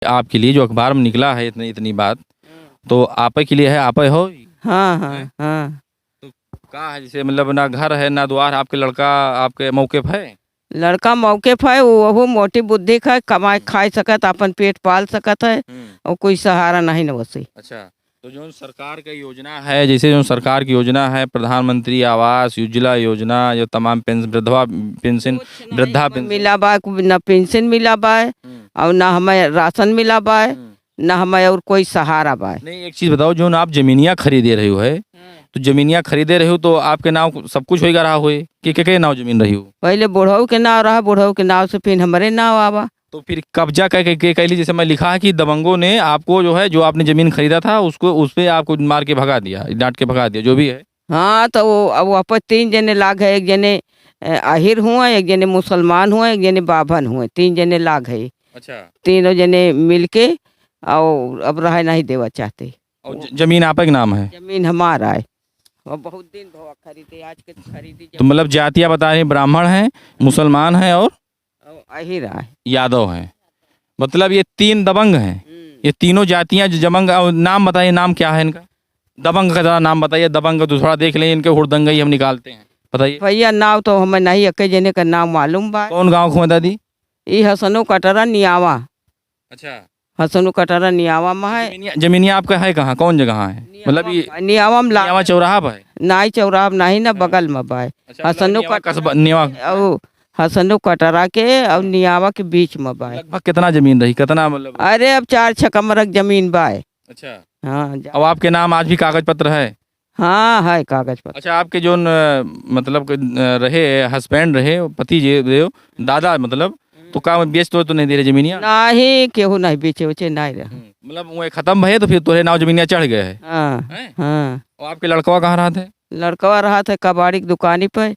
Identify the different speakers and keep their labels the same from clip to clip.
Speaker 1: आपके लिए जो अखबार में निकला है इतनी इतनी बात, तो आप के लिए है, आप हो।
Speaker 2: हाँ हाँ हाँ।
Speaker 1: तो का है, जैसे मतलब ना घर है ना द्वार, आपके लड़का आपके मौके पर है।
Speaker 2: लड़का मौके पर है, वो मोटी बुद्धि का है, कमाए खाए सकत, अपन पेट पाल सकत है, और कोई सहारा नहीं न वैसे।
Speaker 1: अच्छा, तो जो सरकार का योजना है, जैसे जो सरकार की योजना है प्रधानमंत्री आवास उज्ज्वला योजना, जो तमाम पेंशन वृद्धा पेंशन
Speaker 2: मिला बा, न पेंशन मिला बा, और ना हमें राशन मिला बा, ना हमें और कोई सहारा बा।
Speaker 1: नहीं, एक चीज बताओ, जो ना आप जमीनिया खरीदे रहे हो है, तो जमीनिया खरीदे रहे हो तो आपके नाम सब कुछ होगा रहा हुए कि के नाव जमीन रही हो।
Speaker 2: पहले बुढ़ऊ के नाव रहा, बुढ़ऊ के नाव से फिर हमारे नाव आवा।
Speaker 1: तो फिर कब्जा कर ली, जैसे मैं लिखा है कि दबंगों ने आपको जो है, जो आपने जमीन खरीदा था उसको, उस पे आपको मार के भगा दिया, डांट के भगा दिया, जो भी है।
Speaker 2: हाँ, तो वो अब वापस 3 जने लाग है, एक जने आहिर हुआ, एक जने मुसलमान हुआ, एक जने बाभन हुए, 3 जने लाग है।
Speaker 1: अच्छा,
Speaker 2: तीनों जने मिलके और अब रह नहीं देवा चाहते।
Speaker 1: और जमीन आप के नाम है?
Speaker 2: जमीन हमारा है, और बहुत दिन भवा खरीदे, आज के खरीदी।
Speaker 1: तो मतलब जातियाँ बता रही, ब्राह्मण हैं, मुसलमान हैं और
Speaker 2: आहिर है,
Speaker 1: यादव हैं, मतलब ये 3 दबंग हैं। ये तीनों जातियाँ जो जबंग, नाम बताइए, नाम क्या है इनका? दबंग का जरा नाम बताइए, दबंग तो थोड़ा देख लें, इनके हुड़दंगई हम निकालते हैं, बताइए
Speaker 2: भैया। नाव तो हमें नहीं, एक जने का नाम मालूम बा।
Speaker 1: कौन गाँव को है दादी?
Speaker 2: ये हसनो कटरा नियावा।
Speaker 1: अच्छा,
Speaker 2: हसनो कटरा नियावा में है।
Speaker 1: जमीनिया आपका है कहाँ, कौन जगह है? मतलब ये
Speaker 2: नियावा में
Speaker 1: नियावा चौराहा पर है?
Speaker 2: नाई चौराहा नहीं ना, बगल में बा। हसनो
Speaker 1: कस्बा नियावा,
Speaker 2: हसनो कटरा के और नियावा के बीच में बा।
Speaker 1: लगभग कितना जमीन रही, कितना मतलब?
Speaker 2: अरे अब 4 कमरक जमीन बा।
Speaker 1: अच्छा,
Speaker 2: हाँ।
Speaker 1: अब आपके नाम आज भी कागज पत्र है?
Speaker 2: हाँ है कागज पत्र।
Speaker 1: अच्छा, आपके जो मतलब रहे हस्बैंड रहे, पति जे दादा, मतलब तो का बेच तो नहीं दे रहे जमीनिया?
Speaker 2: नहीं, केहू नहीं बेचे उचे नहीं रहे।
Speaker 1: मतलब वो खत्म भये तो फिर तोरे नाव जमीनिया चढ़ गए है?
Speaker 2: हाँ हाँ।
Speaker 1: और आपके लड़कवा कहाँ रहा थे?
Speaker 2: लड़कवा रहा था कबाड़ी की दुकानी पे,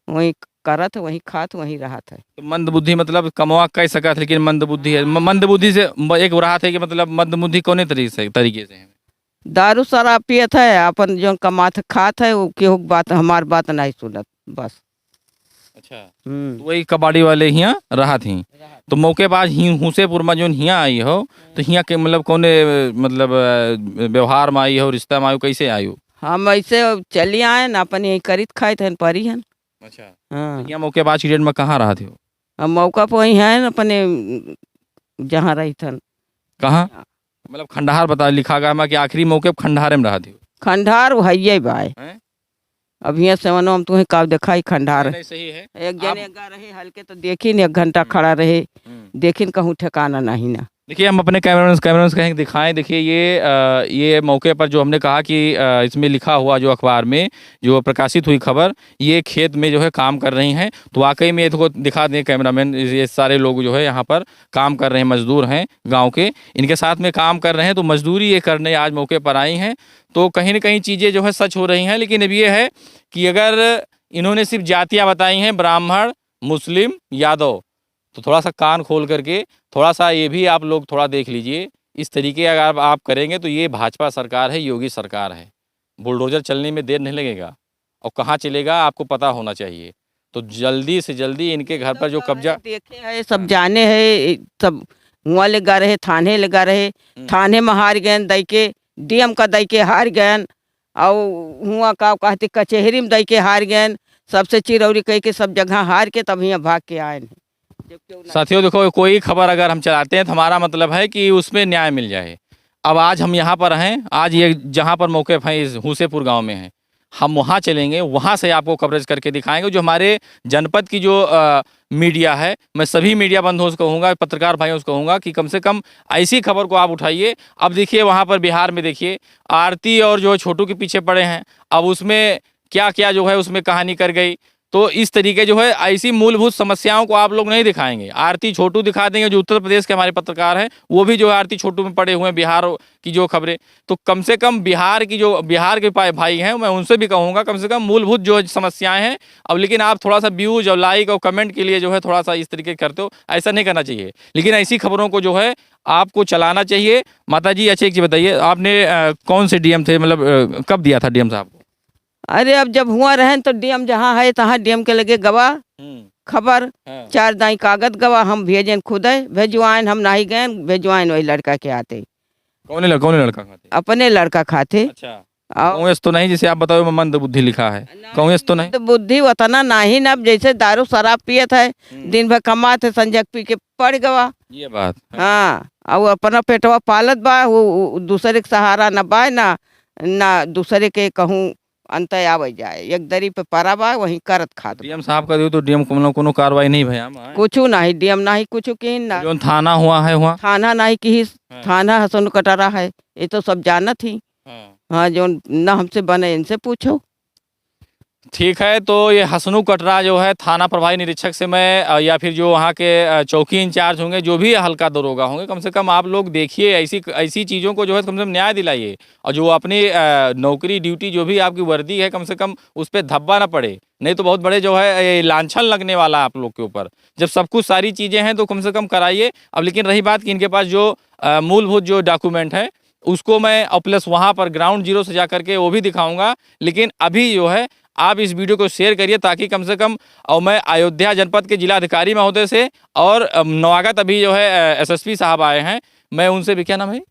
Speaker 2: वहीं करत, वहीं खात, वहीं रहा था।
Speaker 1: तो मंद बुद्धि मतलब कमवा कह सका था, लेकिन मंद बुद्धि है। मंद बुद्धि से एक रहा था कि मतलब मंद बुद्धि कौन तरीके से है?
Speaker 2: दारू शराब पियत है, अपन जो कमात खात है, वो केहू बात, हमार बात नहीं सुनत बस।
Speaker 1: अच्छा, तो वही कबाड़ी वाले हियाँ रहा थी। तो मौके बाद हुसेपुर में जो हियाँ आई हो, तो हियाँ के मतलब कौन मतलब व्यवहार में आई हो, रिश्ता में आई हो, कैसे आई हो?
Speaker 2: हम ऐसे चली आए न, अपन यही करित खाए थे परी हन।
Speaker 1: अच्छा,
Speaker 2: हाँ।
Speaker 1: यहाँ मौके बाद एक्सीडेंट में कहाँ रहा थे?
Speaker 2: हम मौका पर वही है अपने जहाँ रही थन।
Speaker 1: कहाँ मतलब खंडहार बता लिखा गया मैं कि आखिरी मौके पर खंडहार में रहा थी?
Speaker 2: खंडार है बाय। अब यहाँ से हम तुम्हें कब देखा ही खंडार।
Speaker 1: नहीं, सही है।
Speaker 2: एक जने रहे हल्के तो देखी न, 1 घंटा खड़ा रहे, देखिन कहूँ ठिकाना नहीं ना।
Speaker 1: देखिए, हम अपने कैमरामैन कहें दिखाएं। देखिए ये मौके पर जो हमने कहा कि इसमें लिखा हुआ जो अखबार में जो प्रकाशित हुई खबर, ये खेत में जो है काम कर रही हैं। तो वाकई में इसको दिखा दें कैमरामैन, ये सारे लोग जो है यहाँ पर काम कर रहे हैं, मजदूर हैं गांव के, इनके साथ में काम कर रहे हैं। तो मजदूरी ये करने आज मौके पर आई हैं। तो कहीं ना कहीं चीज़ें जो है सच हो रही हैं। लेकिन अब ये है कि अगर इन्होंने सिर्फ जातियाँ बताई हैं, ब्राह्मण, मुस्लिम, यादव, तो थोड़ा सा कान खोल करके थोड़ा सा ये भी आप लोग थोड़ा देख लीजिए। इस तरीके अगर आप करेंगे तो ये भाजपा सरकार है, योगी सरकार है। बुलडोजर चलने में देर नहीं लगेगा, और कहाँ चलेगा आपको पता होना चाहिए। तो जल्दी से जल्दी इनके घर पर जो कब्जा
Speaker 2: देखे है, सब जाने है, सब हुआ लगा रहे, थाने लगा रहे, थाने में हार गए, दई के डीएम का दई के हार गए, और हुआ का कहते कचहरी में दई के हार गए, सबसे चिरौरी कह के सब जगह हार के तब यहाँ भाग के आए।
Speaker 1: साथियों देखो, कोई खबर अगर हम चलाते हैं तो हमारा मतलब है कि उसमें न्याय मिल जाए। अब आज हम यहाँ पर हैं, आज ये जहाँ पर मौके पर हुसेपुर गांव में है, हम वहाँ चलेंगे, वहाँ से आपको कवरेज करके दिखाएंगे। जो हमारे जनपद की जो मीडिया है, मैं सभी मीडिया बंधुओं से कहूँगा, पत्रकार भाइयों से कहूँगा कि कम से कम ऐसी खबर को आप उठाइए। अब देखिए वहाँ पर बिहार में देखिए, आरती और जो छोटू के पीछे पड़े हैं, अब उसमें क्या क्या जो है उसमें कहानी कर गई। तो इस तरीके जो है ऐसी मूलभूत समस्याओं को आप लोग नहीं दिखाएंगे। आरती छोटू दिखा देंगे, जो उत्तर प्रदेश के हमारे पत्रकार हैं वो भी जो है आरती छोटू में पड़े हुए हैं, बिहार की जो खबरें। तो कम से कम बिहार के भाई हैं, मैं उनसे भी कहूँगा कम से कम मूलभूत जो समस्याएं हैं। अब लेकिन आप थोड़ा सा व्यूज और लाइक और कमेंट के लिए जो है थोड़ा सा इस तरीके करते हो, ऐसा नहीं करना चाहिए। लेकिन ऐसी खबरों को जो है आपको चलाना चाहिए। माता जी, अच्छा एक चीज़ बताइए, आपने कौन से डीएम थे, मतलब कब दिया था डीएम साहब को?
Speaker 2: अरे अब जब हुआ रहे तो डीएम जहाँ है तहाँ डीएम के लगे गवाह खबर
Speaker 1: हाँ।
Speaker 2: 4 दाई कागज गवा हम भेजें खुद भेजवाइन हम नहीं गए भेजवाइन वही लड़का के आते
Speaker 1: कौन लड़का खाते?
Speaker 2: अपने लड़का खाते
Speaker 1: अच्छा,
Speaker 2: और
Speaker 1: कांग्रेस तो नहीं, जैसे आप बताओ मंद बुद्धि लिखा है, कांग्रेस तो नहीं।
Speaker 2: तो बुद्धि उतना नहीं ना जैसे दारू शराब पियत है दिन भर कमाते संजक पी के पड़ गवा।
Speaker 1: ये बात है।
Speaker 2: हाँ और अपना पेटवा पालत बा वो दूसरे के सहारा न बा ना दूसरे के कहूँ अंत आवे जाए एक दरी पे पड़ा बा वहीं करत खात बा।
Speaker 1: डीएम साहब का दियो तो डीएम कोनो कार्रवाई नहीं भैया हमारे।
Speaker 2: कुछ नहीं डीएम नहीं कुछ की ना
Speaker 1: जो थाना हुआ है वहाँ।
Speaker 2: थाना नहीं की
Speaker 1: हाँ।
Speaker 2: थाना हसन कटरा है ये तो सब जानत ही।
Speaker 1: हाँ।
Speaker 2: हाँ जो न हमसे बने इनसे पूछो।
Speaker 1: ठीक है, तो ये हसनू कटरा जो है थाना प्रभारी निरीक्षक से मैं या फिर जो वहाँ के चौकी इंचार्ज होंगे जो भी हल्का दरोगा होंगे, कम से कम आप लोग देखिए ऐसी चीज़ों को जो है कम से कम न्याय दिलाइए, और जो अपनी नौकरी ड्यूटी जो भी आपकी वर्दी है कम से कम उस पर धब्बा ना पड़े, नहीं तो बहुत बड़े जो है ये लांछन लगने वाला है आप लोग के ऊपर। जब सब कुछ सारी चीज़ें हैं तो कम से कम कराइए। अब लेकिन रही बात कि इनके पास जो मूलभूत जो डॉक्यूमेंट है उसको मैं और प्लस वहाँ पर ग्राउंड जीरो से जा करके वो भी दिखाऊंगा, लेकिन अभी जो है आप इस वीडियो को शेयर करिए ताकि कम से कम, और मैं अयोध्या जनपद के जिलाधिकारी महोदय से और नवागत अभी जो है एसएसपी साहब आए हैं, मैं उनसे भी, क्या नाम है,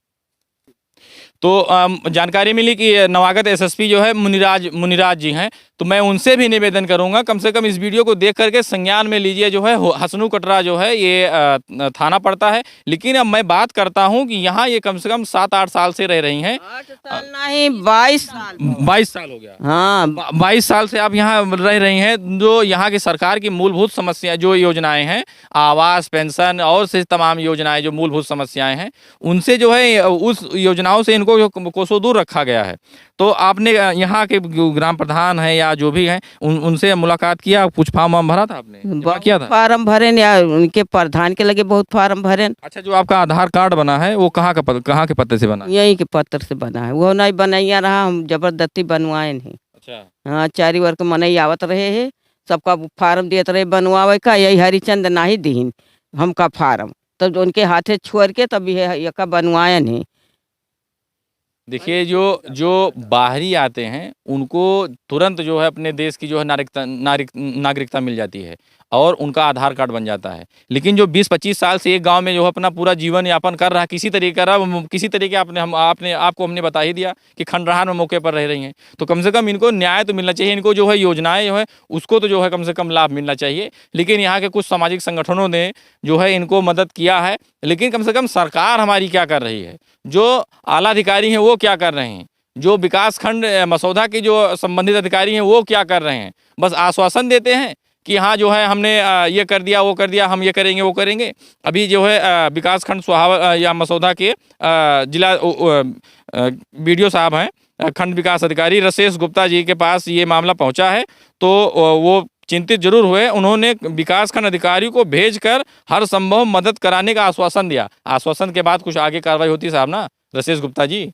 Speaker 1: तो जानकारी मिली कि नवागत एसएसपी जो है मुनिराज जी हैं, तो मैं उनसे भी निवेदन करूंगा कम से कम इस वीडियो को देख करके संज्ञान में लीजिए। जो है हसनू कटरा जो है ये थाना पड़ता है, लेकिन अब मैं बात करता हूं कि यहाँ ये कम से कम 7-8 साल से रह रही हैं।
Speaker 2: 8 साल नहीं 22 साल
Speaker 1: 22 साल हो गया।
Speaker 2: हाँ
Speaker 1: 22 साल से आप यहाँ रह रही हैं। जो यहाँ की सरकार की मूलभूत समस्या जो योजनाएं हैं, आवास, पेंशन और से तमाम योजनाएं जो मूलभूत समस्याएं हैं, उनसे जो है उस योजनाओं से इनको कोसों दूर रखा गया है। तो आपने यहाँ के ग्राम प्रधान है या जो भी हैं उनसे मुलाकात किया, कुछ फॉर्म वार्म भरा था आपने, जमा किया था?
Speaker 2: फार्म भरे या उनके प्रधान के लगे बहुत फार्म भरे।
Speaker 1: अच्छा, जो आपका आधार कार्ड बना है वो कहाँ कहाँ के पते से बना है?
Speaker 2: यहीं के पत्र से बना है, वो नहीं बनाइया रहा, हम जबरदस्ती बनवाए नहीं।
Speaker 1: अच्छा,
Speaker 2: हाँ 4 वर्ग मनई आवत रहे है, सबका फार्म देते रहे बनवावे का, यही हरिचंद नहीं दीन हमका फार्म, तब उनके हाथे छोड़ के तब ये का बनवाया नहीं।
Speaker 1: देखिए जो बाहरी आते हैं उनको तुरंत जो है अपने देश की जो है नागरिकता मिल जाती है और उनका आधार कार्ड बन जाता है, लेकिन जो 20-25 साल से एक गांव में जो है अपना पूरा जीवन यापन कर रहा है किसी तरीके आपको हमने बता ही दिया कि खंडरान में मौके पर रह रही हैं, तो कम से कम इनको न्याय तो मिलना चाहिए। इनको जो है योजनाएं जो है उसको तो जो है कम से कम लाभ मिलना चाहिए, लेकिन यहाँ के कुछ सामाजिक संगठनों ने जो है इनको मदद किया है, लेकिन कम से कम सरकार हमारी क्या कर रही है, जो आला अधिकारी हैं वो क्या कर रहे हैं, जो विकास खंड मसौदा के जो संबंधित अधिकारी हैं वो क्या कर रहे हैं, बस आश्वासन देते हैं कि हाँ जो है हमने ये कर दिया वो कर दिया, हम ये करेंगे वो करेंगे। अभी जो है विकास खंड सुहावल या मसौदा के जिला बीडीओ साहब हैं, खंड विकास अधिकारी रसेश गुप्ता जी के पास ये मामला पहुंचा है, तो वो चिंतित जरूर हुए। उन्होंने विकास खंड अधिकारी को भेजकर हर संभव मदद कराने का आश्वासन दिया। आश्वासन के बाद कुछ आगे कार्रवाई होती साहब ना, रसेश गुप्ता जी,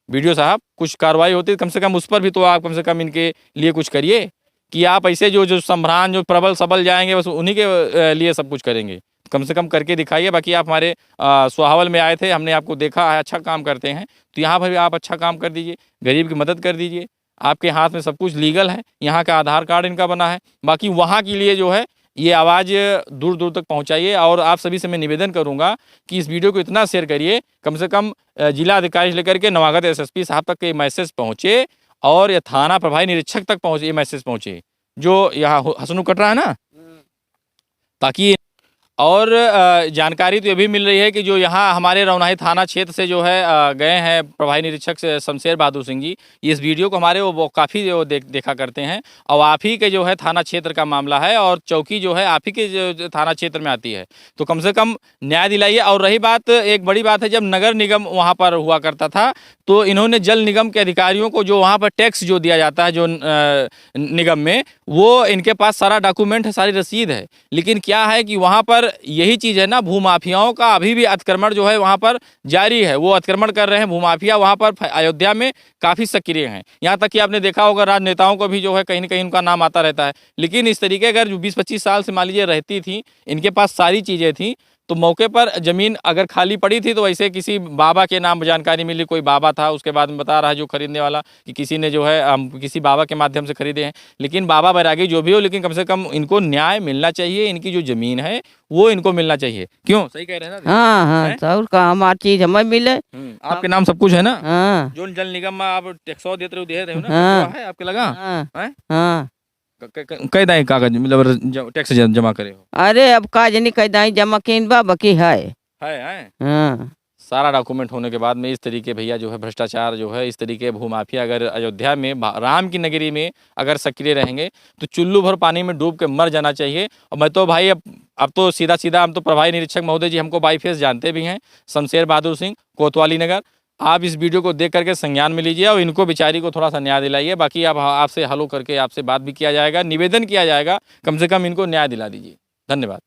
Speaker 1: वीडियो साहब, कुछ कार्रवाई होती कम से कम उस पर भी तो आप कम से कम इनके लिए कुछ करिए, कि आप ऐसे जो सम्भ्रांत जो प्रबल सबल जाएंगे बस उन्हीं के लिए सब कुछ करेंगे, कम से कम करके दिखाइए। बाकी आप हमारे सुहावल में आए थे, हमने आपको देखा है अच्छा काम करते हैं, तो यहाँ पर भी आप अच्छा काम कर दीजिए, गरीब की मदद कर दीजिए। आपके हाथ में सब कुछ लीगल है, यहाँ का आधार कार्ड इनका बना है, बाकी वहाँ के लिए जो है ये आवाज़ दूर दूर तक पहुँचाइए। और आप सभी से मैं निवेदन करूँगा कि इस वीडियो को इतना शेयर करिए, कम से कम जिला अधिकारी से लेकर के नवागत एसएसपी साहब तक ये मैसेज पहुँचे और ये थाना प्रभारी निरीक्षक तक पहुँचे, ये मैसेज पहुँचे जो यहाँ हसनू कटरा है ना, ताकि और जानकारी तो ये भी मिल रही है कि जो यहाँ हमारे रौनाही थाना क्षेत्र से जो है गए हैं प्रभारी निरीक्षक से शमशेर बहादुर सिंह जी, इस वीडियो को हमारे वो काफ़ी देखा करते हैं, और आप ही के जो है थाना क्षेत्र का मामला है और चौकी जो है आप ही के जो थाना क्षेत्र में आती है, तो कम से कम न्याय दिलाइए। और रही बात, एक बड़ी बात है, जब नगर निगम वहाँ पर हुआ करता था तो इन्होंने जल निगम के अधिकारियों को जो वहाँ पर टैक्स जो दिया जाता है जो निगम में, वो इनके पास सारा डॉक्यूमेंट है, सारी रसीद है, लेकिन क्या है कि वहाँ पर यही चीज़ है ना, भूमाफियाओं का अभी भी अतिक्रमण जो है वहाँ पर जारी है, वो अतिक्रमण कर रहे हैं भूमाफिया, वहाँ पर अयोध्या में काफ़ी सक्रिय हैं। यहाँ तक कि आपने देखा होगा राजनेताओं को भी जो है कहीं ना कहीं उनका नाम आता रहता है, लेकिन इस तरीके अगर 20-25 साल से मान लीजिए रहती थी, इनके पास सारी चीज़ें थी, तो मौके पर जमीन अगर खाली पड़ी थी तो ऐसे किसी बाबा के नाम जानकारी मिली, कोई बाबा था, उसके बाद में बता रहा है जो खरीदने वाला कि किसी ने जो है किसी बाबा के माध्यम से खरीदे हैं। लेकिन बाबा बैरागी जो भी हो, लेकिन कम से कम इनको न्याय मिलना चाहिए, इनकी जो जमीन है वो इनको मिलना चाहिए। क्यों, सही कह रहे हैं ना?
Speaker 2: हाँ हाँ, और का हमारी चीज हमें मिले।
Speaker 1: आपके नाम सब कुछ है ना?
Speaker 2: हाँ
Speaker 1: जो जल निगम में आप टैक्स देते रहे हो ना,
Speaker 2: हाँ।
Speaker 1: है आपके लगा?
Speaker 2: हाँ
Speaker 1: हैं?
Speaker 2: हाँ।
Speaker 1: कई दाई कागज मतलब टैक्स जमा करे हो?
Speaker 2: अरे अब का जनी कह दाई जमा केन बा बाकी है।
Speaker 1: है।
Speaker 2: हाँ
Speaker 1: सारा डॉक्यूमेंट होने के बाद में इस तरीके भैया जो है भ्रष्टाचार जो है, इस तरीके भूमाफिया अगर अयोध्या में राम की नगरी में अगर सक्रिय रहेंगे तो चुल्लू भर पानी में डूब के मर जाना चाहिए। और मैं तो भाई अब तो सीधा हम तो प्रभारी निरीक्षक महोदय जी हमको बाई फेस जानते भी हैं, शमशेर बहादुर सिंह, कोतवाली नगर। आप इस वीडियो को देख करके संज्ञान में लीजिए और इनको बेचारी को थोड़ा सा न्याय दिलाइए। बाकी आप आपसे हलो करके आपसे बात भी किया जाएगा, निवेदन किया जाएगा, कम से कम इनको न्याय दिला दीजिए। धन्यवाद।